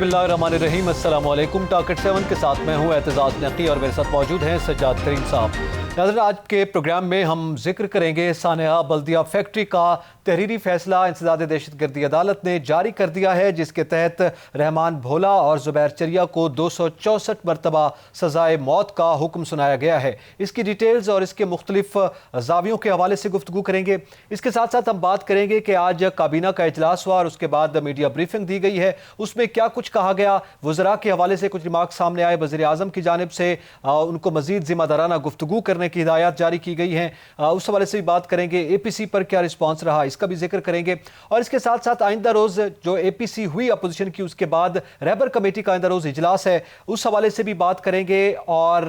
बिस्मिल्लाहिर्रहमानिर्रहीम। अस्सलाम वालेकुम। टारगेट 7 के साथ मैं हूँ एतजाज़ नकी और मेरे साथ मौजूद हैं सज्जाद करीम साहब। नाज़रीन, आज के प्रोग्राम में हम जिक्र करेंगे सानेहा बल्दिया फैक्ट्री का तहरीरी फैसला इंसदाद दहशतगर्दी अदालत ने जारी कर दिया है, जिसके तहत रहमान भोला और ज़ुबैर चरिया को 264 मरतबा सज़ाए मौत का हुक्म सुनाया गया है। इसकी डिटेल्स और इसके मुख्तलिफ जावियों के हवाले से गुफ्तगू करेंगे। इसके साथ साथ हम बात करेंगे कि आज काबीना का इजलास हुआ और उसके बाद मीडिया ब्रीफिंग दी गई है, उसमें क्या कुछ कहा गया, वज़रा के हवाले से कुछ रिमार्क सामने आए, वज़ीर आज़म की जानिब से उनको मज़ीद ज़िम्मेदाराना गुफ्तगू करने की हिदायत जारी की गई हैं, उस हवाले से भी बात करेंगे। APC पर क्या रिस्पॉन्स रहा, इसका भी जिक्र करेंगे। और इसके साथ साथ आइंदा रोज़ जो APC हुई अपोजिशन की, उसके बाद रहबर कमेटी का आइंदा रोज़ इजलास है, उस हवाले से भी बात करेंगे। और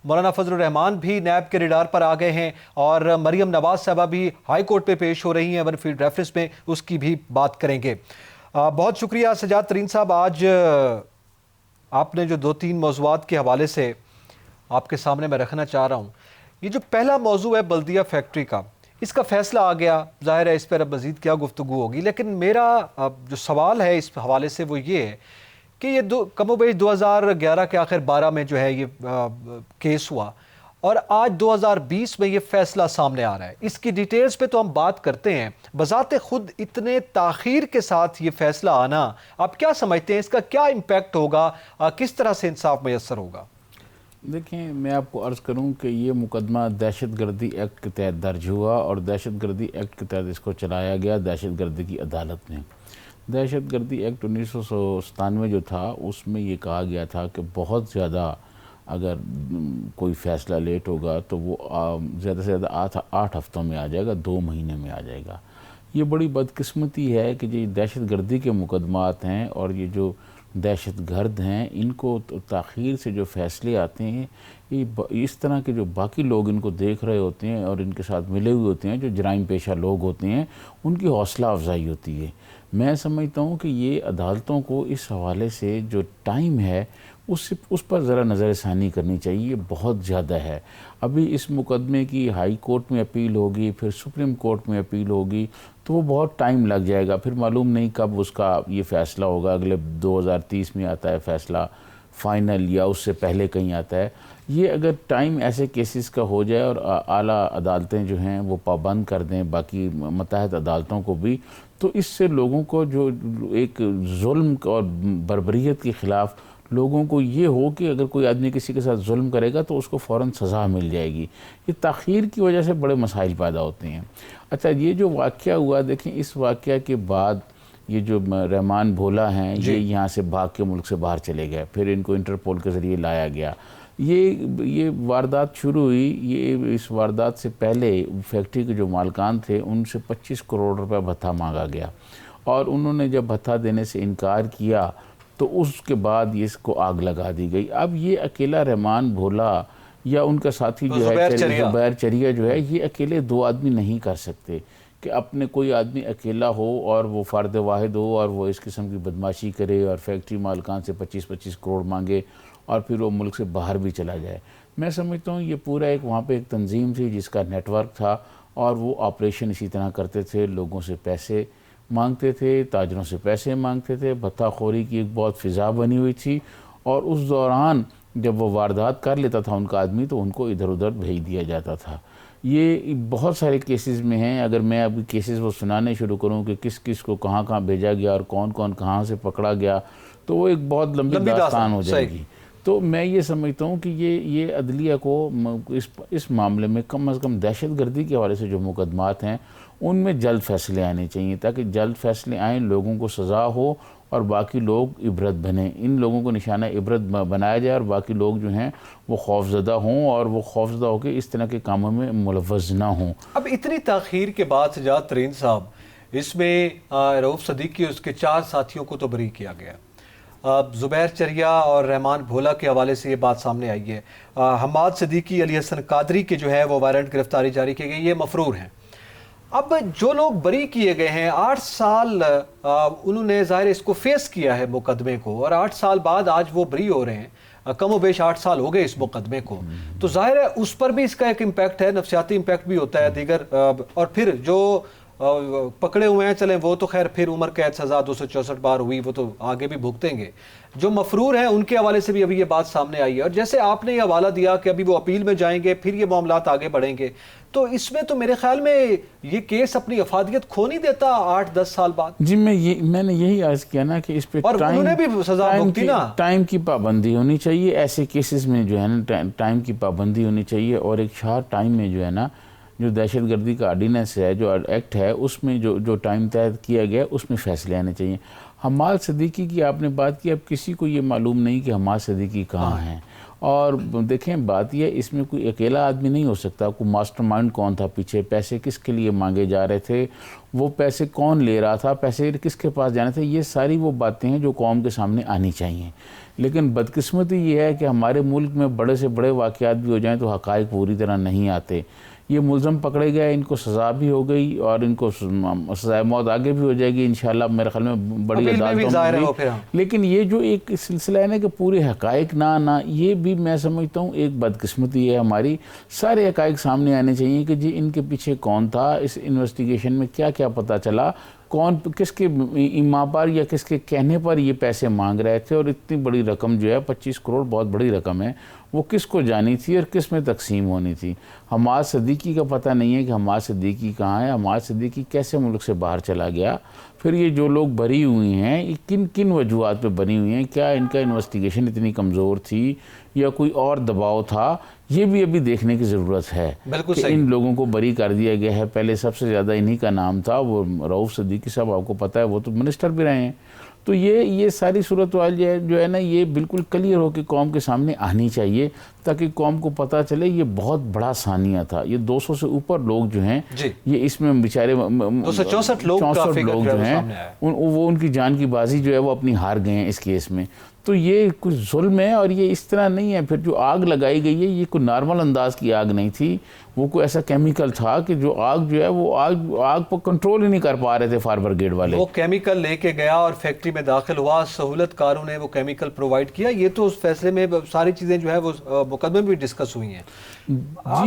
मौलाना फजलुर रहमान भी नैब के रडार पर आ गए हैं और मरियम नवाज साहबा भी हाई कोर्ट पे पेश हो रही हैं वन फील्ड रेफरेंस में, उसकी भी बात करेंगे। बहुत शुक्रिया सज्जाद तरीन साहब। आज आपने जो 2-3 मौज़ूआत के हवाले से आपके सामने मैं रखना चाह रहा हूँ, ये जो पहला मौजू है बल्दिया फैक्ट्री का, इसका फैसला आ गया, जाहिर है इस पर अब मज़ीद क्या गुफ्तगू होगी, लेकिन मेरा जो सवाल है इस हवाले से वो ये है कि ये कमोबेश 2011 के आखिर 12 में जो है ये केस हुआ और आज 2020 में ये फैसला सामने आ रहा है। इसकी डिटेल्स पे तो हम बात करते हैं, बजाते खुद इतने ताख़ीर के साथ ये फैसला आना, आप क्या समझते हैं इसका क्या इम्पैक्ट होगा, किस तरह से इंसाफ मैसर होगा? देखिए, मैं आपको अर्ज़ करूं कि ये मुकदमा दहशतगर्दी एक्ट के तहत दर्ज हुआ और दहशतगर्दी एक्ट के तहत इसको चलाया गया दहशतगर्दी की अदालत में। दहशतगर्दी एक्ट 1997 जो था, उसमें ये कहा गया था कि बहुत ज़्यादा अगर कोई फ़ैसला लेट होगा तो वो ज़्यादा से ज़्यादा 8 हफ्तों में आ जाएगा, 2 महीने में आ जाएगा। ये बड़ी बदकिस्मती है कि जो दहशतगर्दी के मुकदमात हैं और ये जो दहशतगर्द हैं, इनको ताख़ीर से जो फ़ैसले आते हैं, ये इस तरह के जो बाकी लोग इनको देख रहे होते हैं और इनके साथ मिले हुए होते हैं, जो जराइम पेशा लोग होते हैं, उनकी हौसला अफजाई होती है। मैं समझता हूँ कि ये अदालतों को इस हवाले से जो टाइम है उस पर ज़रा नज़रसानी करनी चाहिए, बहुत ज़्यादा है। अभी इस मुकदमे की हाई कोर्ट में अपील होगी, फिर सुप्रीम कोर्ट में अपील होगी, तो वो बहुत टाइम लग जाएगा, फिर मालूम नहीं कब उसका ये फ़ैसला होगा। अगले 2030 में आता है फ़ैसला फ़ाइनल, या उससे पहले कहीं आता है। ये अगर टाइम ऐसे केसेस का हो जाए और आला अदालतें जो हैं वो पाबंद कर दें बाकी मतहत अदालतों को भी, तो इससे लोगों को जो एक जुल्म और बर्बरियत के ख़िलाफ़ लोगों को ये हो कि अगर कोई आदमी किसी के साथ जुल्म करेगा तो उसको फ़ौरन सज़ा मिल जाएगी। ये ताख़ीर की वजह से बड़े मसाइल पैदा होते हैं। अच्छा, ये जो वाक़या हुआ, देखें, इस वाक़या के बाद ये जो रहमान भोला हैं, ये यहाँ से भाग के मुल्क से बाहर चले गए, फिर इनको इंटरपोल के ज़रिए लाया गया। ये वारदात शुरू हुई, ये इस वारदात से पहले फैक्ट्री के जो मालकान थे उनसे 25 करोड़ रुपये भत्ता मांगा गया और उन्होंने जब भत्ता देने से इनकार किया तो उसके बाद ये इसको आग लगा दी गई। अब ये अकेला रहमान भोला या उनका साथी जो है ज़ुबैर चरिया जो है, ये अकेले 2 आदमी नहीं कर सकते कि अपने कोई आदमी अकेला हो और वो फ़र्द वाहिद हो और वो इस किस्म की बदमाशी करे और फैक्ट्री मालकान से 25-25 करोड़ मांगे और फिर वो मुल्क से बाहर भी चला जाए। मैं समझता हूँ ये पूरा एक वहाँ पे एक तंजीम थी जिसका नेटवर्क था और वो ऑपरेशन इसी तरह करते थे, लोगों से पैसे मांगते थे, ताजरों से पैसे मांगते थे, भत्ताखोरी की एक बहुत फ़िज़ा बनी हुई थी और उस दौरान जब वो वारदात कर लेता था उनका आदमी तो उनको इधर उधर भेज दिया जाता था। ये बहुत सारे केसेस में हैं। अगर मैं अभी केसेस वो सुनाने शुरू करूं कि किस किस को कहाँ कहाँ भेजा गया और कौन कौन कहाँ से पकड़ा गया, तो वो एक बहुत लंबी दास्तान हो जाएगी। तो मैं ये समझता हूँ कि ये अदलिया को इस मामले में कम अज़ कम दहशतगर्दी के हवाले से जो मुकदमात हैं उनमें जल्द फैसले आने चाहिए, ताकि जल्द फैसले आएँ, लोगों को सज़ा हो और बाकी लोग इबरत बने। इन लोगों को निशाना इबरत बनाया जाए और बाकी लोग जो हैं वो खौफज़दा हों और वो खौफज़दा होकर इस तरह के कामों में मुलव्वज़ ना हों। अब इतनी ताख़ीर के बाद सज्जाद तरीन साहब, इसमें रऊफ़ सदीकी और उसके 4 साथियों को तो बरी किया गया। ज़ुबैर चरिया और रहमान भोला के हवाले से ये बात सामने आई है। हमाद सदीकी, अली हसन कादरी के जो है वो वारंट गिरफ्तारी जारी की गई, ये मफरूर हैं। अब जो लोग बरी किए गए हैं, 8 साल उन्होंने ज़ाहिर इसको फेस किया है मुकदमे को, और 8 साल बाद आज वो बरी हो रहे हैं। कमोबेश 8 साल हो गए इस मुकदमे को, तो ज़ाहिर है उस पर भी इसका एक इम्पैक्ट है, नफ्सियाती इम्पैक्ट भी होता है दीगर। और फिर जो पकड़े हुए हैं, चलें वो तो खैर फिर उम्र कैद सज़ा 264 बार हुई, वो तो आगे भी भुगतेंगे। जो मफरूर हैं उनके हवाले से भी अभी ये बात सामने आई है, और जैसे आपने ये हवाला दिया कि अभी वो अपील में जाएंगे, फिर ये मामलात आगे बढ़ेंगे, तो इसमें तो मेरे ख्याल में ये केस अपनी अफादियत खो नहीं देता 8-10 साल बाद। जी मैंने यही अर्ज किया ना कि इस पे और उन्होंने भी सजा भुगती ना। टाइम की पाबंदी होनी चाहिए ऐसे केसेस में, जो है ना टाइम की पाबंदी होनी चाहिए, और एक शार्ट टाइम में जो है ना जो दहशतगर्दी का ऑर्डिनेंस है, जो एक्ट है, उसमें जो टाइम तय किया गया उसमें फ़ैसले आने चाहिए। हमाद सिद्दीकी की आपने बात की, अब किसी को ये मालूम नहीं कि हमाद सिद्दीकी कहाँ हैं। और देखें बात यह, इसमें कोई अकेला आदमी नहीं हो सकता, कोई मास्टरमाइंड कौन था पीछे, पैसे किसके लिए मांगे जा रहे थे, वो पैसे कौन ले रहा था, पैसे किसके पास जाने थे, ये सारी वो बातें हैं जो कौम के सामने आनी चाहिए। लेकिन बदकिस्मती ये है कि हमारे मुल्क में बड़े से बड़े वाक़यात भी हो जाएं तो हक़ाइक़ पूरी तरह नहीं आते। ये मुलज़म पकड़े गए, इनको सज़ा भी हो गई और इनको सज़ाए मौत आगे भी हो जाएगी इंशाल्लाह, मेरे ख्याल में बड़ी अदालतों में। लेकिन ये जो एक सिलसिला है ना कि पूरे हक़ाइक़ ना ये भी मैं समझता हूँ एक बदकिस्मती है हमारी। सारे हक़ाइक़ सामने आने चाहिए कि जी इनके पीछे कौन था, इस इन्वेस्टिगेशन में क्या क्या पता चला, कौन किसके इमा पर या किसके कहने पर ये पैसे मांग रहे थे, और इतनी बड़ी रकम जो है 25 करोड़ बहुत बड़ी रकम है, वो किसको जानी थी और किस में तकसीम होनी थी। हमाद सिद्दीकी का पता नहीं है कि हमाद सिद्दीकी कहाँ है, हमाद सिद्दीकी कैसे मुल्क से बाहर चला गया, फिर ये जो लोग बरी हुई हैं ये किन किन वजूहात पे बनी हुई हैं, क्या इनका इन्वेस्टिगेशन इतनी कमज़ोर थी या कोई और दबाव था, ये भी अभी देखने की ज़रूरत है कि इन लोगों को बरी कर दिया गया है। पहले सबसे ज़्यादा इन्हीं का नाम था, वो रऊफ़ सिद्दीकी साहब, आपको पता है, वो तो मिनिस्टर भी रहे हैं। तो ये सारी सूरत जो है ना ये बिल्कुल क्लियर हो के कौम के सामने आनी चाहिए, ताकि कौम को पता चले ये बहुत बड़ा सानिया था। ये 200 से ऊपर लोग जो हैं ये इसमें बेचारे 264 लोग जो हैं वो उनकी जान की बाजी जो है वो अपनी हार गए हैं इस केस में। तो ये कुछ जुल्म है और ये इस तरह नहीं है। फिर जो आग लगाई गई है ये कोई नॉर्मल अंदाज की आग नहीं थी, वो कोई ऐसा केमिकल था कि जो आग जो है वो आग पर कंट्रोल ही नहीं कर पा रहे थे फायर ब्रिगेड वाले। वो केमिकल लेके गया और फैक्ट्री में दाखिल हुआ, सहूलतकारों ने वो केमिकल प्रोवाइड किया। ये तो उस फैसले में सारी चीज़ें जो है वो मुकदमे में भी डिस्कस हुई हैं।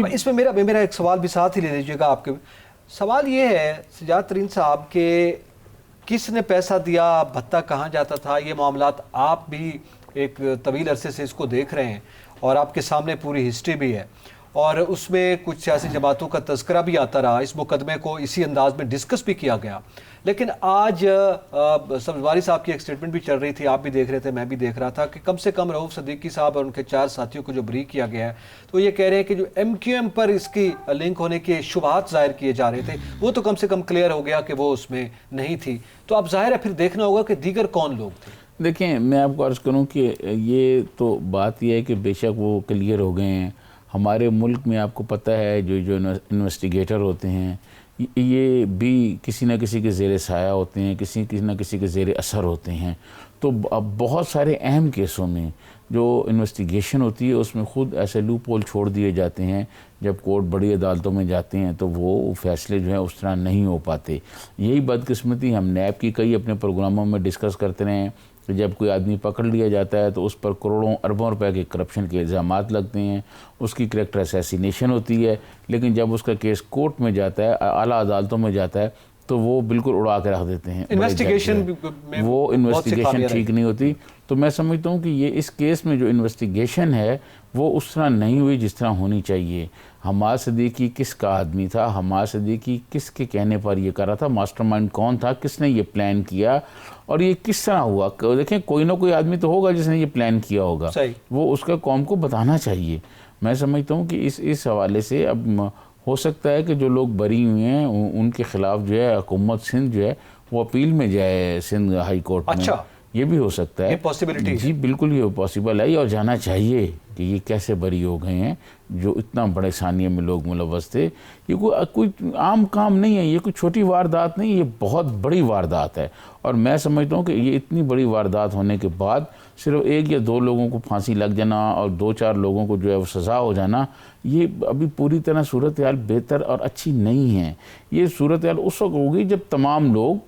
इसमें मेरा एक सवाल भी साथ ही ले लीजिएगा आपके। सवाल ये है सजाद तरीन साहब के किसने पैसा दिया, भत्ता कहाँ जाता था, ये मामलात आप भी एक तवील अरसे से इसको देख रहे हैं और आपके सामने पूरी हिस्ट्री भी है, और उसमें कुछ सियासी जमातों का तज़किरा भी आता रहा। इस मुकदमे को इसी अंदाज में डिस्कस भी किया गया। लेकिन आज सब्ज़वारी साहब की एक स्टेटमेंट भी चल रही थी, आप भी देख रहे थे, मैं भी देख रहा था, कि कम से कम रऊफ़ सिद्दीकी साहब और उनके 4 साथियों को जो बरी किया गया है, तो ये कह रहे हैं कि जो MQM पर इसकी लिंक होने के शुबहात ज़ाहिर किए जा रहे थे वो तो कम से कम क्लियर हो गया कि वो उसमें नहीं थी। तो अब ज़ाहिर है फिर देखना होगा कि दीगर कौन लोग थे। देखें, मैं आपको अर्ज़ करूँ कि ये तो बात यह है कि बेशक वो क्लियर हो गए हैं। हमारे मुल्क में आपको पता है जो इन्वेस्टिगेटर होते हैं ये भी किसी न किसी के ज़ेरे साया होते हैं, किसी न किसी के ज़ेरे असर होते हैं। तो अब बहुत सारे अहम केसों में जो इन्वेस्टिगेशन होती है उसमें ख़ुद ऐसे लूप होल छोड़ दिए जाते हैं। जब कोर्ट बड़ी अदालतों में जाते हैं तो वो फैसले जो हैं उस तरह नहीं हो पाते। यही बदकिस्मती हम नैब की कई अपने प्रोग्रामों में डिस्कस करते रहे हैं कि जब कोई आदमी पकड़ लिया जाता है तो उस पर करोड़ों अरबों रुपए के करप्शन के इल्ज़ामात लगते हैं, उसकी करैक्टर असैसिनेशन होती है, लेकिन जब उसका केस कोर्ट में जाता है, आला अदालतों में जाता है, तो वो बिल्कुल उड़ा के रख देते हैं। इन्वेस्टिगेशन ठीक नहीं होती। तो मैं समझता हूँ कि ये इस केस में जो इन्वेस्टिगेशन है वो उस तरह नहीं हुई जिस तरह होनी चाहिए। हमाद सिद्दीकी किसका आदमी था, हमाद सिद्दीकी किसके कहने पर ये कर रहा था, मास्टरमाइंड कौन था, किसने ये प्लान किया और ये किस तरह हुआ। देखें, कोई ना कोई आदमी तो होगा जिसने ये प्लान किया होगा, वो उसका कौम को बताना चाहिए। मैं समझता हूँ कि इस हवाले से अब हो सकता है कि जो लोग बरी हुए हैं उनके खिलाफ जो है हुकूमत सिंध जो है वो अपील में जाए सिंध हाई कोर्ट में। अच्छा, ये भी हो सकता है, पॉसिबिलिटी जी बिल्कुल ये पॉसिबल है और जाना चाहिए कि ये कैसे बरी हो गए हैं जो इतना बड़े सानिए में लोग मुलव्वस थे। ये कोई आम काम नहीं है, ये कोई छोटी वारदात नहीं, ये बहुत बड़ी वारदात है। और मैं समझता हूँ कि ये इतनी बड़ी वारदात होने के बाद सिर्फ 1 या 2 लोगों को फांसी लग जाना और 2-4 लोगों को जो है वो सज़ा हो जाना, ये अभी पूरी तरह सूरत हाल बेहतर और अच्छी नहीं है। ये सूरत हाल उस वक्त होगी जब तमाम लोग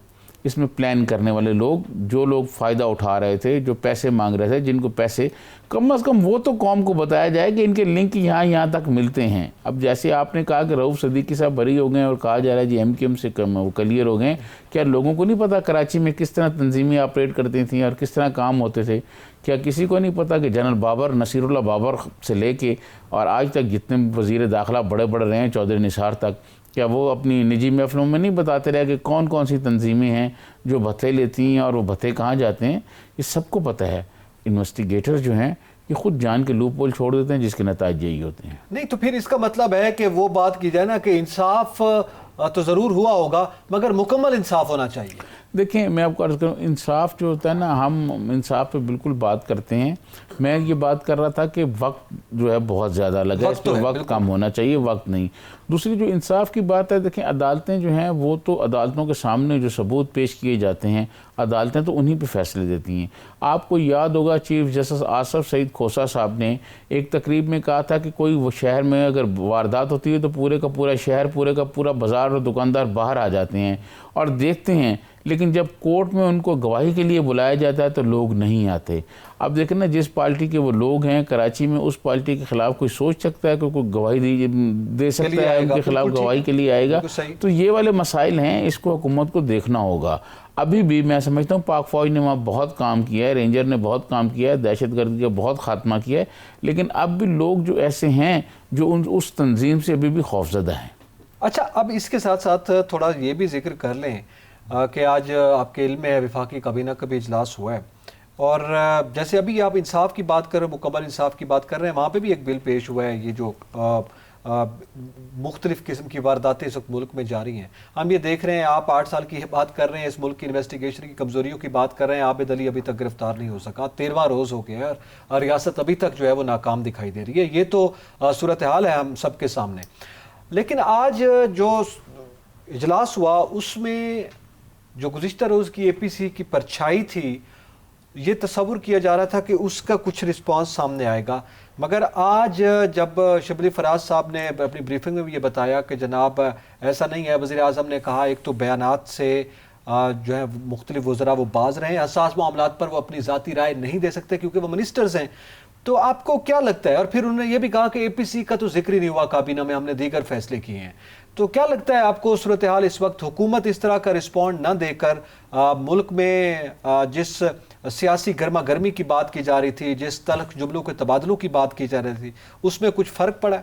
इसमें प्लान करने वाले लोग, जो लोग फ़ायदा उठा रहे थे, जो पैसे मांग रहे थे, जिनको पैसे कम से कम वो तो कौम को बताया जाए कि इनके लिंक यहाँ तक मिलते हैं। अब जैसे आपने कहा कि रऊफ़ सिद्दीकी साहब बरी हो गए और कहा जा रहा है जी MKM से वो क्लियर हो गए, क्या लोगों को नहीं पता कराची में किस तरह तंजीमें ऑपरेट करती थी और किस तरह काम होते थे? क्या किसी को नहीं पता कि जनरल बाबर, नसीरुल्लाह बाबर से लेके और आज तक जितने वज़ीर दाखिला बड़े बड़े रहे हैं, चौधरी निसार तक, क्या वो अपनी निजी महफ़िलों में नहीं बताते रहे कि कौन कौन सी तंजीमें हैं जो भत्ते लेती हैं और वो भत्ते कहाँ जाते हैं? ये सबको पता है। इन्वेस्टिगेटर जो हैं ये खुद जान के लूप होल छोड़ देते हैं, जिसके नतीजे यही होते हैं। नहीं तो फिर इसका मतलब है कि वो बात की जाए ना कि इंसाफ तो ज़रूर हुआ होगा, मगर मुकम्मल इंसाफ होना चाहिए। देखिए, मैं आपको अर्ज़ करूँ, इंसाफ जो होता है ना, हम इंसाफ पे बिल्कुल बात करते हैं। मैं ये बात कर रहा था कि वक्त जो है बहुत ज़्यादा लगा, इस पर वक्त कम होना चाहिए, वक्त नहीं। दूसरी जो इंसाफ की बात है, देखें अदालतें जो हैं वो तो अदालतों के सामने जो सबूत पेश किए जाते हैं, अदालतें तो उन्हीं पे फैसले देती हैं। आपको याद होगा चीफ जस्टिस आसफ सईद खोसा साहब ने एक तकरीब में कहा था कि कोई वो शहर में अगर वारदात होती है तो पूरे का पूरा शहर, पूरे का पूरा बाज़ार और दुकानदार बाहर आ जाते हैं और देखते हैं, लेकिन जब कोर्ट में उनको गवाही के लिए बुलाया जाता है तो लोग नहीं आते। अब देखें ना, जिस पार्टी के वो लोग हैं कराची में, उस पार्टी के खिलाफ कोई सोच सकता है कि कोई गवाही दे सकता है, उनके खिलाफ गवाही के लिए आएगा? तो ये वाले मसाइल हैं, इसको हुकूमत को देखना होगा। अभी भी मैं समझता हूँ पाक फ़ौज ने वहाँ बहुत काम किया है, रेंजर ने बहुत काम किया है, दहशतगर्दी का बहुत खात्मा किया है, लेकिन अब भी लोग जो ऐसे हैं जो उस तंजीम से अभी भी खौफजदा हैं। अच्छा, अब इसके साथ साथ थोड़ा ये भी जिक्र कर लें कि आज आपके इल्म में वफाकी काबीना का भी इजलास हुआ है, और जैसे अभी आप इंसाफ की बात कर रहे हैं, मुकम्मल इंसाफ की बात कर रहे हैं, वहाँ पे भी एक बिल पेश हुआ है। ये जो मुख्तलिफ़ किस्म की वारदातें इस वक्त मुल्क में जारी हैं, हम ये देख रहे हैं। आप 8 साल की बात कर रहे हैं, इस मुल्क की इन्वेस्टिगेशन की कमज़ोरियों की बात कर रहे हैं। आबिद अली अभी तक गिरफ्तार नहीं हो सका, 13वां रोज़ हो गया है और रियासत अभी तक जो है वो नाकाम दिखाई दे रही है। ये तो सूरत हाल है हम सबके सामने। लेकिन आज जो इजलास हुआ उसमें जो गुज़िश्ता रोज़ की APC की परछाई थी, ये तस्वुर किया जा रहा था कि उसका कुछ रिस्पांस सामने आएगा, मगर आज जब शबली फराज साहब ने अपनी ब्रीफिंग में भी ये बताया कि जनाब ऐसा नहीं है, वज़ीर आज़म ने कहा एक तो बयानात से जो है मुख्तलिफ वज़रा वो बाज रहे हैं, हसास मामलात पर वो अपनी ज़ाती राय नहीं दे सकते क्योंकि वो मिनिस्टर्स हैं। तो आपको क्या लगता है? और फिर उन्होंने ये भी कहा कि APC का तो जिक्र ही नहीं हुआ काबीना में, हमने दीगर फैसले किए हैं। तो क्या लगता है आपको सूरत हाल इस वक्त, हुकूमत इस तरह का रिस्पॉन्ड न देकर मुल्क में जिस सियासी गर्मा गर्मी की बात की जा रही थी, जिस तल्ख जुमलों के तबादलों की बात की जा रही थी, उसमें कुछ फ़र्क पड़ा?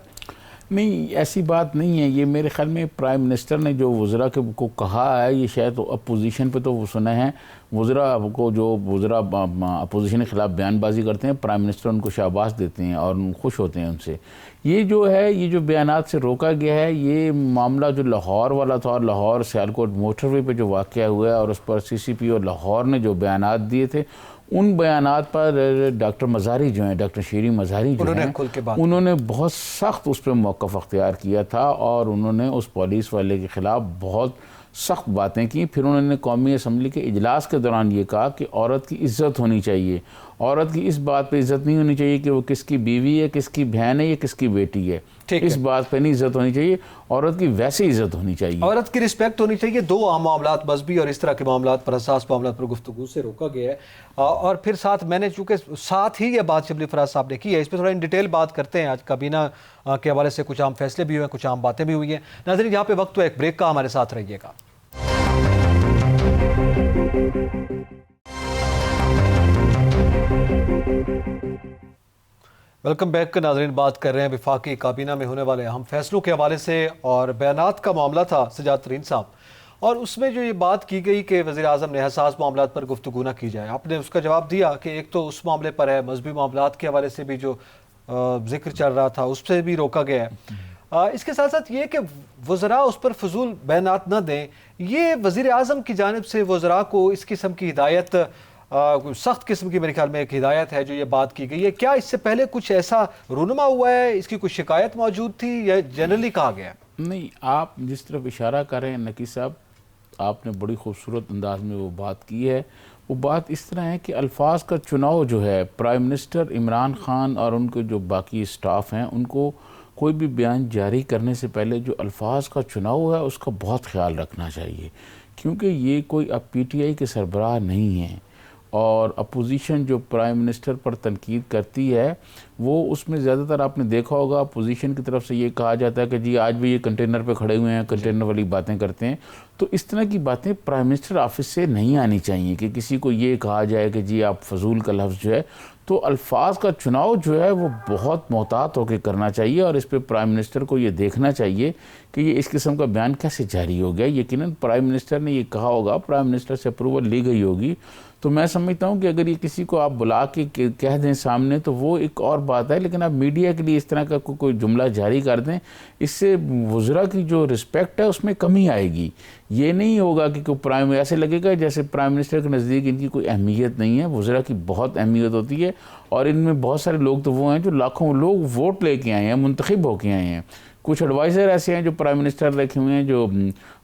नहीं, ऐसी बात नहीं है। ये मेरे ख्याल में प्राइम मिनिस्टर ने जो वज़रा को कहा है, ये शायद अपोजिशन पे तो वो सुना है, वज़रा को जो वज़रा अपोजिशन के ख़िलाफ़ बयानबाजी करते हैं, प्राइम मिनिस्टर उनको शाबाश देते हैं और खुश होते हैं उनसे। ये जो है, ये जो बयानात से रोका गया है, ये मामला जो लाहौर वाला था और लाहौर सियालकोट मोटरवे पे जो वाक़या हुआ है और उस पर CCP और लाहौर ने जो बयानात दिए थे, उन बयानात पर डॉक्टर मज़ारी जो हैं, डॉक्टर शीरी मज़ारी जो हैं, उन्होंने बहुत सख्त उस पर मौक़िफ़ अख्तियार किया था और उन्होंने उस पुलिस वाले के ख़िलाफ़ बहुत सख्त बातें की। फिर उन्होंने कौमी असम्बली के इजलास के दौरान ये कहा कि औरत की इज़्ज़त होनी चाहिए, औरत की इस बात पे इज़्ज़त नहीं होनी चाहिए कि वो किसकी बीवी है, किसकी बहन है या किसकी बेटी है, इस बात पे नहीं इज़्ज़त होनी चाहिए। औरत की वैसे इज़्ज़त होनी चाहिए, औरत की रिस्पेक्ट होनी चाहिए। दो आम मामलात, मजहबी और इस तरह के मामलात पर, हसास मामलात पर गुफ्तगू से रोका गया है। और फिर साथ मैंने चूँकि साथ ही ये बात शबली फराज साहब ने की है, इस पर थोड़ा इन डिटेल बात करते हैं। आज काबीना के हवाले से कुछ आम फैसले भी हुए हैं, कुछ आम बातें भी हुई हैं। नाज़रीन, यहाँ पे वक्त तो एक ब्रेक का, हमारे साथ रहिएगा। Welcome back. नाज़रीन, बात कर रहे हैं वफाकी काबीना में होने वाले अहम फैसलों के हवाले से, और बयानात का मामला था सजाद तरीन साहब, और उसमें जो ये बात की गई कि वज़ीर आज़म ने हसास मामलात पर गुफ्तगू न की जाए, आपने उसका जवाब दिया कि एक तो उस मामले पर है, मजहबी मामलात के हवाले से भी जो जिक्र चल रहा था उससे भी रोका गया है। इसके साथ साथ ये कि वज़रा उस पर फजूल बयानात न दें, ये वज़ीर आज़म की जानिब से वज़रा को इस किस्म की हिदायत, सख्त किस्म की मेरे ख्याल में एक हिदायत है जो ये बात की गई है। क्या इससे पहले कुछ ऐसा रूनुमा हुआ है, इसकी कुछ शिकायत मौजूद थी या जनरली कहा गया? नहीं, आप जिस तरफ इशारा कर रहे हैं नकी साहब, आपने बड़ी खूबसूरत अंदाज में वो बात की है। वो बात इस तरह है कि अल्फाज का चुनाव जो है, प्राइम मिनिस्टर इमरान खान और उनके जो बाकी स्टाफ हैं उनको कोई भी बयान जारी करने से पहले जो अल्फाज का चुनाव है उसका बहुत ख्याल रखना चाहिए, क्योंकि ये कोई अब पीटीआई के सरबराह नहीं है। और अपोजिशन जो प्राइम मिनिस्टर पर तनकीद करती है वो उसमें ज़्यादातर आपने देखा होगा अपोजिशन की तरफ से ये कहा जाता है कि जी आज भी ये कंटेनर पे खड़े हुए हैं, कंटेनर वाली बातें करते हैं। तो इस तरह की बातें प्राइम मिनिस्टर ऑफिस से नहीं आनी चाहिए कि किसी को ये कहा जाए कि जी आप फजूल का लफ्ज़ जो है। तो अल्फाज का चुनाव जो है वो बहुत मोहतात होकर करना चाहिए और इस पर प्राइम मिनिस्टर को ये देखना चाहिए कि ये इस किस्म का बयान कैसे जारी हो गया। यकीनन प्राइम मिनिस्टर ने ये कहा होगा, प्राइम मिनिस्टर से अप्रूवल ली गई होगी। तो मैं समझता हूँ कि अगर ये किसी को आप बुला के कह दें सामने तो वो एक और बात है, लेकिन आप मीडिया के लिए इस तरह का कोई जुमला जारी कर दें, इससे वज़रा की जो रिस्पेक्ट है उसमें कमी आएगी। ये नहीं होगा कि कोई प्राइम, ऐसे लगेगा जैसे प्राइम मिनिस्टर के नज़दीक इनकी कोई अहमियत नहीं है। वज़रा की बहुत अहमियत होती है और इनमें बहुत सारे लोग तो वो हैं जो लाखों लोग वोट लेके आए हैं, मुंतखब होके आए हैं। कुछ एडवाइज़र ऐसे हैं जो प्राइम मिनिस्टर रखे हुए हैं जो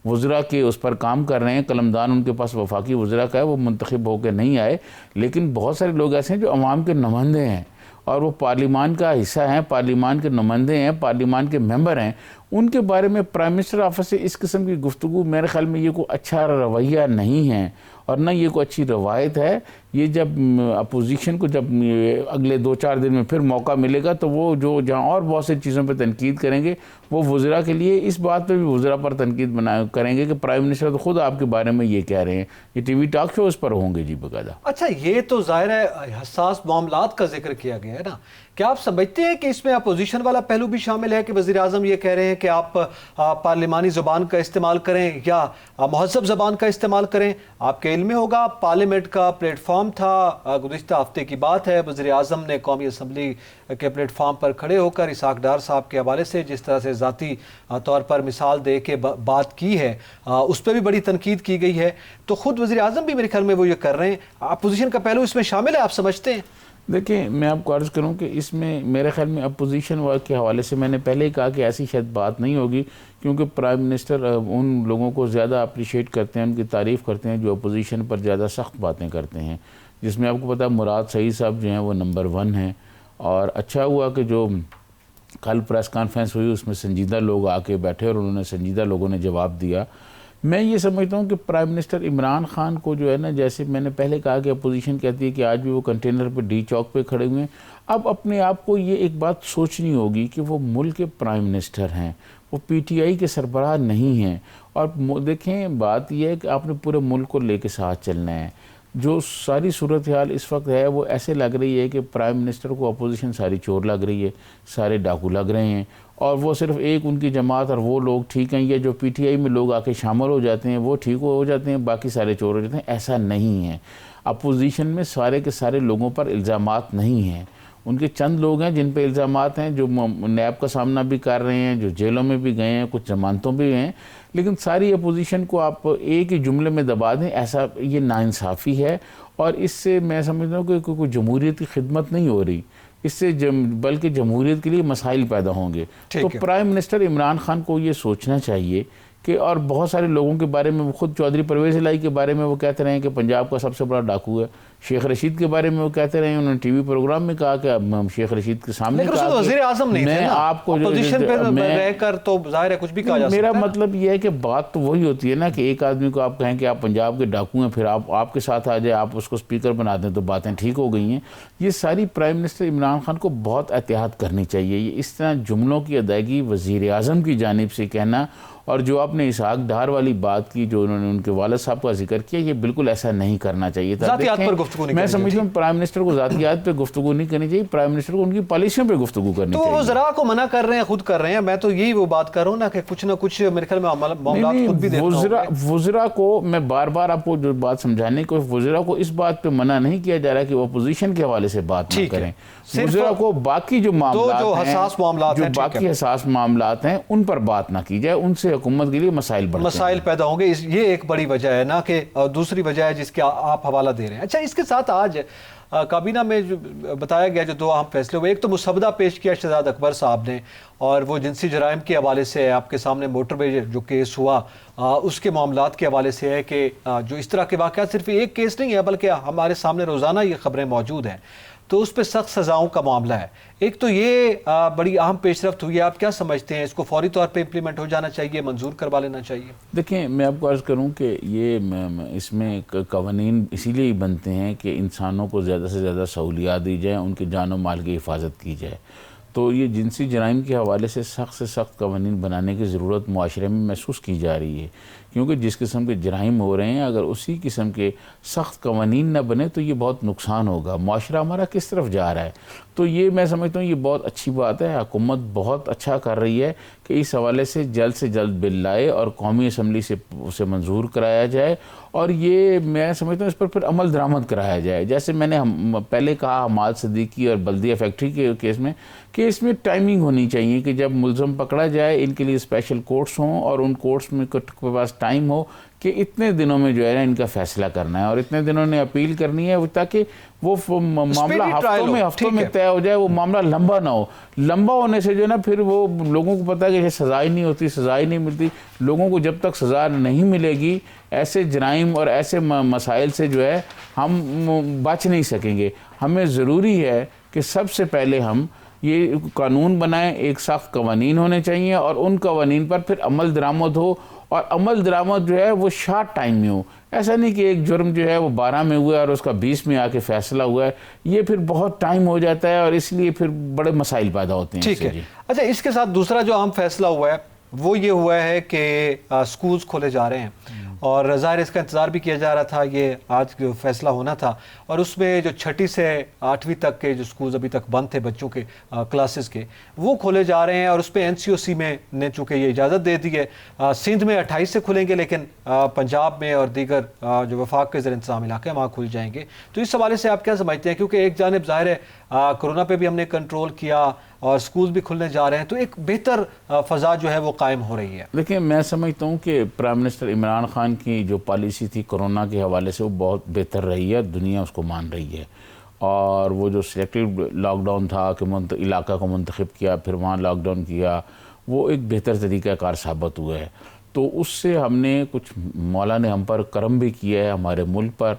वज़रा के उस पर काम कर रहे हैं, कलमदान उनके पास वफाकी वज़रा का है, वो मुंतखब होकर नहीं आए। लेकिन बहुत सारे लोग ऐसे हैं जो अवाम के नुमाइंदे हैं और वो पार्लिमान का हिस्सा हैं, पार्लिमान के नुमाइंदे हैं, पार्लिमान के मेंबर हैं। उनके बारे में प्राइम मिनिस्टर ऑफिस से इस किस्म की गुफ्तगू मेरे ख्याल में ये कोई अच्छा रवैया नहीं है और न ये कोई अच्छी रवायत है। ये जब अपोजिशन को जब अगले 2-4 दिन में फिर मौका मिलेगा तो वो जो जहाँ और बहुत सी चीज़ों पर तनकीद करेंगे वो वज़रा के लिए इस बात पर भी वज़रा पर तनकीद करेंगे कि प्राइम मिनिस्टर तो खुद आपके बारे में ये कह रहे हैं। ये टीवी टॉक शो उस पर होंगे जी बाकायदा। अच्छा, ये तो जाहिर है हसास मामलात का जिक्र किया गया है ना, क्या आप समझते हैं कि इसमें अपोजिशन वाला पहलू भी शामिल है कि वज़ीर आज़म ये कह रहे हैं कि आप पार्लिमानी ज़ुबान का इस्तेमाल करें या महज़ब ज़बान का इस्तेमाल करें? आपके इल्म में होगा पार्लियामेंट का प्लेटफॉर्म था, गुज़िश्ता हफ्ते की बात है, वज़ीर आज़म ने कौमी असम्बली के प्लेटफॉर्म पर खड़े होकर इसहाक डार साहब के हवाले से जिस तरह से ज़ाती तौर पर मिसाल दे के बात की है उस पर भी बड़ी तनकीद की गई है। तो ख़ुद वज़ीर आज़म भी मेरे ख्याल में वो ये कर रहे हैं। अपोजिशन का पहलू इसमें शामिल है, आप समझते हैं? देखिए, मैं आपको अर्ज़ करूं कि इसमें मेरे ख्याल में अपोजिशन के हवाले से मैंने पहले ही कहा कि ऐसी शायद बात नहीं होगी, क्योंकि प्राइम मिनिस्टर उन लोगों को ज़्यादा अप्रिशिएट करते हैं, उनकी तारीफ़ करते हैं जो अपोजिशन पर ज़्यादा सख्त बातें करते हैं, जिसमें आपको पता है मुराद सईद साहब जो हैं वो नंबर 1 हैं। और अच्छा हुआ कि जो कल प्रेस कॉन्फ्रेंस हुई उसमें संजीदा लोग आके बैठे और उन्होंने संजीदा लोगों ने जवाब दिया। मैं ये समझता हूँ कि प्राइम मिनिस्टर इमरान खान को जो है ना, जैसे मैंने पहले कहा कि अपोजिशन कहती है कि आज भी वो कंटेनर पे डी चौक पे खड़े हुए हैं, अब अपने आप को ये एक बात सोचनी होगी कि वो मुल्क के प्राइम मिनिस्टर हैं, वो पीटीआई के सरबराह नहीं हैं। और देखें, बात यह है कि आपने पूरे मुल्क को लेके साथ चलना है। जो सारी सूरत हाल इस वक्त है वो ऐसे लग रही है कि प्राइम मिनिस्टर को अपोजिशन सारी चोर लग रही है, सारे डाकू लग रहे हैं और वो सिर्फ एक उनकी जमात और वो लोग ठीक हैं, ये जो पीटीआई में लोग आके शामिल हो जाते हैं वो ठीक हो जाते हैं, बाकी सारे चोर हो जाते हैं। ऐसा नहीं है। अपोजिशन में सारे के सारे लोगों पर इल्ज़ामात नहीं हैं, उनके चंद लोग हैं जिन पे इल्ज़ामात हैं, जो नैब का सामना भी कर रहे हैं, जो जेलों में भी गए हैं, कुछ जमानतों भी हैं। लेकिन सारी अपोजिशन को आप एक ही जुमले में दबा दें, ऐसा ये नाइंसाफ़ी है और इससे मैं समझता हूँ कि कोई जमहूरियत की खिदमत नहीं हो रही, इससे बल्कि जमहूरियत के लिए मसाइल पैदा होंगे। तो प्राइम मिनिस्टर इमरान खान को ये सोचना चाहिए कि, और बहुत सारे लोगों के बारे में वो खुद चौधरी परवेज़ इलाही के बारे में वो कहते रहे कि पंजाब का सबसे बड़ा डाकू है, शेख रशीद के बारे में वो कहते रहे, उन्होंने टीवी प्रोग्राम में कहा कि शेख रशीद के सामने कहा कि वज़ीर आज़म नहीं थे ना, आपको पोजीशन पे रहकर तो जाहिर है कुछ भी कहा जा सकता है। मेरा मतलब ये है कि बात तो वही होती है ना कि एक आदमी को आप कहें कि आप पंजाब के डाकू हैं, फिर आपके साथ आ जाए, आप उसको स्पीकर बना दें तो बातें ठीक हो गई हैं। ये सारी प्राइम मिनिस्टर इमरान खान को बहुत एहतियात करनी चाहिए। ये इस तरह जुमलों की अदायगी वज़ीर आज़म की जानिब से कहना, और जो आपने इसहाक डार वाली बात की, जो उन्होंने उनके वालिद साहब का जिक्र किया, ये बिल्कुल ऐसा नहीं करना चाहिए था। मैं समझता हूँ प्राइम मिनिस्टर को ज़ातियात पे गुफ्तगू नहीं करनी चाहिए, प्राइम मिनिस्टर को उनकी पॉलिसियों पे गुफ्तगू करनी चाहिए। तो वो ज़रा को मना कर रहे हैं, खुद कर रहे हैं। मैं तो यही वो बात कर रहा हूँ ना कि कुछ ना कुछ मेरे ख्याल में मामलात खुद भी देखता हूं। वज़रा को मैं बार बार आपको जो बात समझाने को, वज़रा को इस बात पे मना नहीं किया जा रहा कि वो अपोजिशन के हवाले से बात ना करें। वज़रा को बाकी जो मामलात हैं, जो बाकी हसास मामलात हैं, उन पर बात ना की जाए, उनसे हुकूमत के लिए मसाइल पैदा होंगे। ये एक बड़ी वजह है ना, कि दूसरी वजह है जिसके आप हवाला दे रहे हैं। अच्छा, इसके साथ आज काबीना में जो बताया गया, जो 2 अहम फैसले हुए, एक तो मुसवदा पेश किया शहजाद अकबर साहब ने, और वो जिनसी जराइम के हवाले से है, आपके सामने मोटरवे जो केस हुआ उसके मामलात के हवाले से है कि जो इस तरह के वाक़यात सिर्फ एक केस नहीं है बल्कि हमारे सामने रोज़ाना ये खबरें मौजूद हैं। तो उस पर सख्त सज़ाओं का मामला है। एक तो ये बड़ी अहम पेशरफ्त हुई है, आप क्या समझते हैं, इसको फौरी तौर पे इम्प्लीमेंट हो जाना चाहिए, मंजूर करवा लेना चाहिए? देखिए, मैं आपको अर्ज़ करूं कि ये इसमें कवानीन इसीलिए ही बनते हैं कि इंसानों को ज़्यादा से ज़्यादा सहूलियात दी जाए, उनके जान और माल की हिफाजत की जाए। तो ये जिनसी जराइम के हवाले से सख्त कवानीन बनाने की ज़रूरत मुआशरे में महसूस की जा रही है, क्योंकि जिस किस्म के जराइम हो रहे हैं, अगर उसी किस्म के सख्त कवानीन न बने तो ये बहुत नुकसान होगा। मुआशरा हमारा किस तरफ जा रहा है, तो ये मैं समझता हूँ ये बहुत अच्छी बात है। हुकूमत बहुत अच्छा कर रही है कि इस हवाले से जल्द बिल लाए और कौमी असम्बली से उसे मंजूर कराया जाए, और ये मैं समझता हूँ इस पर फिर अमल दरामद कराया जाए। जैसे मैंने पहले कहा हमाद सदीकी और बल्दिया फैक्ट्री के केस में कि इसमें टाइमिंग होनी चाहिए कि जब मुलज़म पकड़ा जाए इनके लिए स्पेशल कोर्ट्स हों, और उन कोर्ट्स में के पास टाइम हो कि इतने दिनों में जो है ना इनका फैसला करना है, और इतने दिनों ने अपील करनी है, ताकि वो मामला हफ्तों में तय हो जाए, वो मामला लंबा ना हो। लंबा होने से जो है ना फिर वो लोगों को पता है कि सज़ा ही नहीं होती, सज़ा ही नहीं मिलती। लोगों को जब तक सज़ा नहीं मिलेगी ऐसे जराइम और ऐसे मसाइल से जो है हम बच नहीं सकेंगे। हमें ज़रूरी है कि सबसे पहले हम ये कानून बनाएं, एक सख्त कवानीन होने चाहिए, और उन कवानीन पर फिर अमल दरामद हो, और अमल दरामद जो है वो शॉर्ट टाइम में हो। ऐसा नहीं कि एक जुर्म जो है वो 12 में हुआ और उसका 20 में आके फैसला हुआ है, ये फिर बहुत टाइम हो जाता है और इसलिए फिर बड़े मसाइल पैदा होते हैं। ठीक है। अच्छा, इसके साथ दूसरा जो अहम फैसला हुआ है वो ये हुआ है कि स्कूल्स खोले जा रहे हैं, और ज़ाहिर इसका इंतज़ार भी किया जा रहा था, ये आज फैसला होना था। और उसमें जो 6ठी से 8वीं तक के जो स्कूल्स अभी तक बंद थे बच्चों के क्लासेस के, वो खोले जा रहे हैं, और उस पर NCOC में ने चूँकि ये इजाज़त दे दी है। सिंध में 28 से खुलेंगे, लेकिन पंजाब में और दीगर जो वफाक के ज़र इंतज़ाम इलाके वहाँ खुल जाएंगे। तो इस हवाले से आप क्या समझते हैं, क्योंकि एक जानिब ज़ाहिर है कोरोना पे भी हमने कंट्रोल किया और स्कूल भी खुलने जा रहे हैं, तो एक बेहतर फ़ज़ा जो है वो कायम हो रही है। देखिए, मैं समझता हूँ कि प्राइम मिनिस्टर इमरान खान की जो पॉलिसी थी कोरोना के हवाले से वो बहुत बेहतर रही है, दुनिया उसको मान रही है। और वो जो सिलेक्टिव लॉकडाउन था कि इलाका को मुंतखब किया, फिर वहाँ लॉकडाउन किया, वो एक बेहतर तरीक़ाकार साबित हुआ है। तो उससे हमने कुछ मौला ने हम पर करम भी किया है, हमारे मुल्क पर,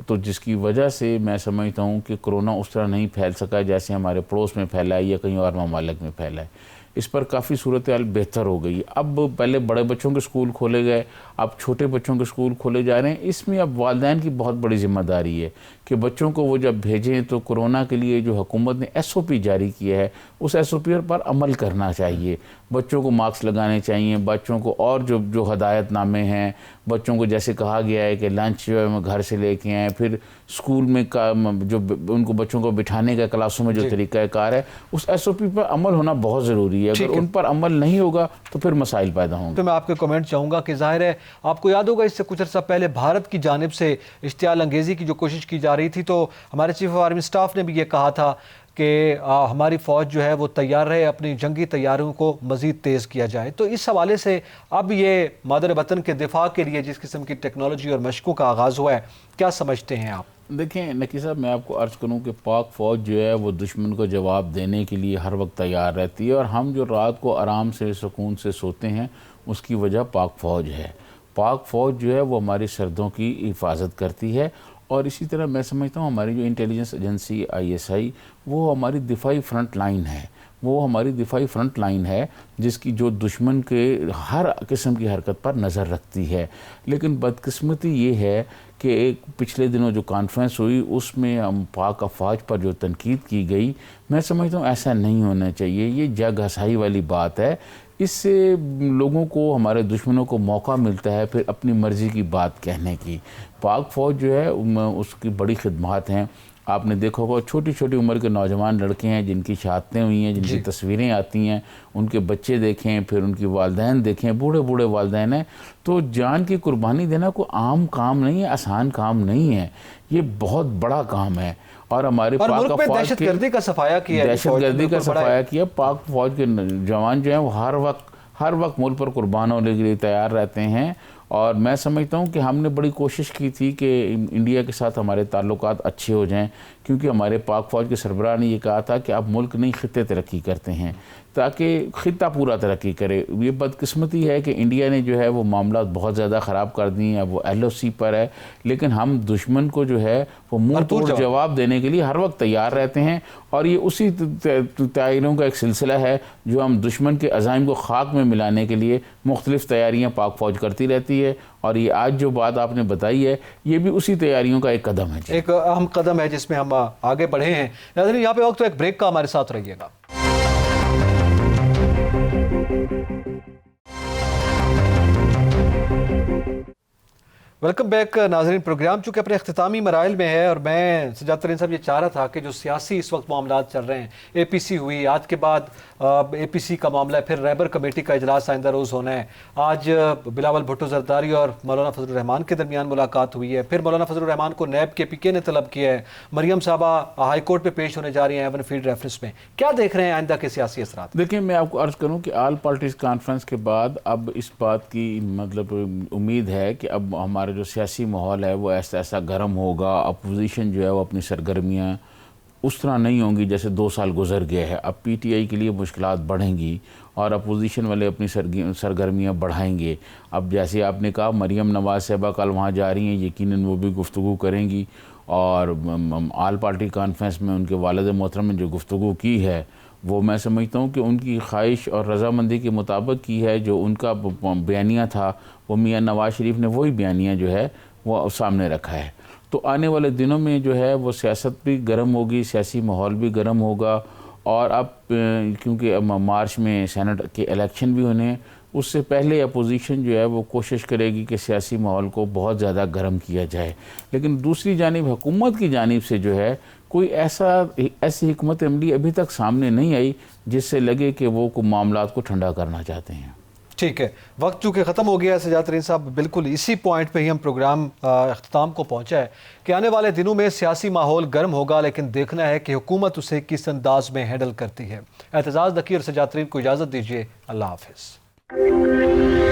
तो जिसकी वजह से मैं समझता हूँ कि कोरोना उस तरह नहीं फैल सका जैसे हमारे पड़ोस में फैला है या कहीं और ममालिक में फैला है। इस पर काफ़ी सूरत हाल बेहतर हो गई। अब पहले बड़े बच्चों के स्कूल खोले गए, अब छोटे बच्चों के स्कूल खोले जा रहे हैं। इसमें अब वालिदैन की बहुत बड़ी जिम्मेदारी है कि बच्चों को वो जब भेजें तो कोरोना के लिए जो हुकूमत ने SOP जारी किया है उस SOP पर अमल करना चाहिए। बच्चों को मास्क लगाने चाहिए, बच्चों को और जो हदायतनामे हैं, बच्चों को जैसे कहा गया है कि लंच जो है घर से लेके आएँ, फिर स्कूल में जो उनको बच्चों को बिठाने का क्लासों में जो तरीक़ाकार है उस SOP पर अमल होना बहुत ज़रूरी है। अगर उन पर अमल नहीं होगा तो फिर मसाइल पैदा होंगे। तो मैं आपके कमेंट चाहूँगा कि ज़ाहिर है आपको याद होगा इससे कुछ अर्सा पहले भारत की जानिब से इश्तियाल अंगेज़ी की जो कोशिश की जा रही थी, तो हमारे चीफ ऑफ आर्मी स्टाफ ने भी ये कहा था कि हमारी फ़ौज जो है वो तैयार रहे, अपनी जंगी तैयारियों को मज़ीद तेज़ किया जाए। तो इस हवाले से अब ये मादर वतन के दिफा के लिए जिस किस्म की टेक्नोलॉजी और मशकों का आगाज़ हुआ है, क्या समझते हैं आप? देखें नकी साहब, मैं आपको अर्ज़ करूं कि पाक फ़ौज जो है वो दुश्मन को जवाब देने के लिए हर वक्त तैयार रहती है, और हम जो रात को आराम से सुकून से सोते हैं उसकी वजह पाक फ़ौज है। पाक फ़ौज जो है वो हमारी सरहदों की हिफाजत करती है, और इसी तरह मैं समझता हूँ हमारी जो इंटेलिजेंस एजेंसी ISI वो हमारी दिफाई फ्रंट लाइन है, वो हमारी दिफाई फ्रंट लाइन है जिसकी जो दुश्मन के हर किस्म की हरकत पर नज़र रखती है। लेकिन बदकिस्मती ये है कि एक पिछले दिनों जो कॉन्फ्रेंस हुई उसमें हम पाक अफवाज पर जो तनकीद की गई, मैं समझता हूँ ऐसा नहीं होना चाहिए। ये जग हसाई वाली बात है, इससे लोगों को, हमारे दुश्मनों को मौका मिलता है फिर अपनी मर्ज़ी की बात कहने की। पाक फ़ौज जो है उसकी बड़ी खिदमत हैं। आपने देखा होगा छोटी छोटी उम्र के नौजवान लड़के हैं जिनकी शहादतें हुई हैं, जिनकी तस्वीरें आती हैं, उनके बच्चे देखें, फिर उनकी वालिदैन देखें, बूढ़े बूढ़े वालिदैन हैं। तो जान की कुर्बानी देना कोई आम काम नहीं है, आसान काम नहीं है, ये बहुत बड़ा काम है। और हमारे दहशतगर्दी का सफाया किया पाक फ़ौज के जवान जो हैं वो हर वक्त मुल्क पर कुर्बान होने के लिए तैयार रहते हैं। और मैं समझता हूँ कि हमने बड़ी कोशिश की थी कि इंडिया के साथ हमारे ताल्लुकात अच्छे हो जाएं, क्योंकि हमारे पाक फ़ौज के सरबराह ने ये कहा था कि आप मुल्क नहीं खित्ते तरक्की करते हैं, ताकि खित्ता पूरा तरक्की करे। ये बदकिस्मती है कि इंडिया ने जो है वो मामला बहुत ज़्यादा ख़राब कर दिए हैं, वो LOC पर है, लेकिन हम दुश्मन को जो है वो मुंह तोड़ जवाब देने के लिए हर वक्त तैयार रहते हैं। और ये उसी तैयारियों का एक सिलसिला है जो हम दुश्मन के अज़ाइम को खाक में मिलाने के लिए मुख्तलिफ़ तैयारियाँ पाक फ़ौज करती रहती है। और ये आज जो बात आपने बताई है ये भी उसी तैयारियों का एक कदम है, एक अहम कदम है जिसमें हम आगे बढ़े हैं। नाज़रीन, यहाँ पे वक्त तो एक ब्रेक का, हमारे साथ रहिएगा। वेलकम बैक नाजरीन। प्रोग्राम चूँकि अपने अख्तामी मराइल में है और मैं सजाद तरीन साहब ये चाह रहा था कि जो सियासी इस वक्त मामला चल रहे हैं, APC हुई, आज के बाद APC का मामला है, फिर रहबर कमेटी का इजलास आइंदा रोज़ होना है। आज बिलावल भुट्टो जरदारी और मौलाना फजलुर रहमान के दरमियान मुलाकात हुई है। फिर मौलाना फजलुर रहमान को नैब के PK ने तलब किया है। मरियम साहबा हाई कोर्ट में पेश होने जा रही हैं एवन फील्ड रेफरेंस में। क्या देख रहे हैं आइंदा के सियासी असरात? देखिए, मैं आपको अर्ज़ करूं कि ऑल पार्टीज़ कॉन्फ्रेंस के बाद अब इस बात की मतलब उम्मीद है कि अब हमारा जो सियासी माहौल है वो ऐसा ऐसा गर्म होगा, अपोजिशन जो है वो अपनी सरगर्मियाँ उस तरह नहीं होंगी जैसे 2 साल गुजर गए हैं। अब PTI के लिए मुश्किलात बढ़ेंगी और अपोजिशन वाले अपनी सरगर्मियाँ बढ़ाएंगे। अब जैसे आपने कहा मरियम नवाज़ साहबा कल वहाँ जा रही हैं, यकीनन वो भी गुफ्तगू करेंगी और ऑल पार्टी कॉन्फ्रेंस में उनके वालिद मोहतरम ने जो गुफ्तगू की है वो मैं समझता हूँ कि उनकी ख्वाहिश और रजामंदी के मुताबिक की है। जो उनका बयानिया था वो मियाँ नवाज़ शरीफ ने वही बयानिया जो है वो सामने रखा है। तो आने वाले दिनों में जो है वो सियासत भी गर्म होगी, सियासी माहौल भी गर्म होगा। और अब क्योंकि अब मार्च में सेनेट के इलेक्शन भी होने हैं, उससे पहले अपोजिशन जो है वो कोशिश करेगी कि सियासी माहौल को बहुत ज़्यादा गर्म किया जाए। लेकिन दूसरी जानिब हुकूमत की जानिब से जो है कोई ऐसी हिकमत अमली अभी तक सामने नहीं आई जिससे लगे कि वो मामलात को ठंडा करना चाहते हैं। ठीक है, वक्त चूँकि ख़त्म हो गया है सजाद तरीन साहब, बिल्कुल इसी पॉइंट पे ही हम प्रोग्राम अख्ताम को पहुँचा है कि आने वाले दिनों में सियासी माहौल गर्म होगा, लेकिन देखना है कि हुकूमत उसे किस अंदाज में हैंडल करती है। एतजाज़ नकी और सजाद तरीन को इजाज़त दीजिए। अल्लाह हाफ़िज़।